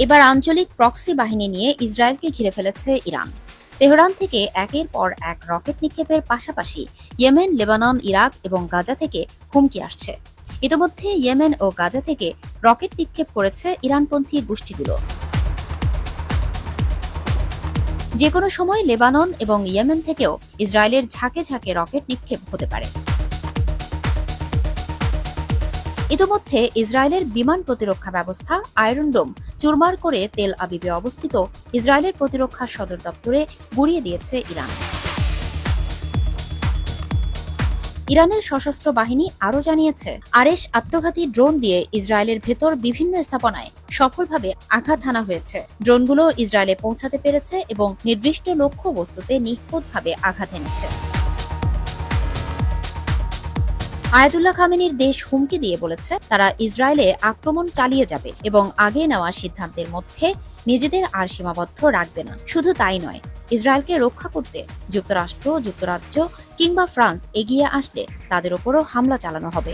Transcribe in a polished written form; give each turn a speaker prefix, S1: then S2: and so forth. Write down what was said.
S1: এবার আঞ্চলিক প্রক্সি বাহিনী নিয়ে ইসরায়েলকে ঘিরে ফেলেছে ইরান। তেহরান থেকে একের পর এক রকেট নিক্ষেপের পাশাপাশি ইয়েমেন, লেবানন, ইরাক এবং গাজা থেকে হুমকি আসছে। ইতিমধ্যে ইয়েমেন ও গাজা থেকে রকেট নিক্ষেপ করেছে ইরানপন্থী গোষ্ঠীগুলো। যেকোনো সময় লেবানন এবং ইয়েমেন থেকেও ইসরায়েলের ঝাঁকে ঝাঁকে রকেট নিক্ষেপ হতে পারে। ইতিমধ্যে ইসরায়েলের বিমান প্রতিরক্ষা ব্যবস্থা আয়রন ডোম চুরমার করে তেল আবিবে অবস্থিত ইসরায়েলের প্রতিরক্ষা সদর দপ্তরে গুঁড়িয়ে দিয়েছে ইরান। ইরানের সশস্ত্র বাহিনী আরও জানিয়েছে, আরেশ আত্মঘাতী ড্রোন দিয়ে ইসরায়েলের ভেতর বিভিন্ন স্থাপনায় সফলভাবে আঘাত হানা হয়েছে। ড্রোনগুলো ইসরায়েলে পৌঁছাতে পেরেছে এবং নির্দিষ্ট লক্ষ্যবস্তুতে নিখুঁতভাবে আঘাত এনেছে। আয়াতুল্লাহ খামেনির দেশ হুমকি দিয়ে বলেছে, তারা ইসরায়েলে আক্রমণ চালিয়ে যাবে এবং আগে নেওয়া সিদ্ধান্তের মধ্যে নিজেদের আর সীমাবদ্ধ রাখবে না। শুধু তাই নয়, ইসরায়েলকে রক্ষা করতে যুক্তরাষ্ট্র, যুক্তরাজ্য কিংবা ফ্রান্স এগিয়ে আসলে তাদের ওপরও হামলা চালানো হবে।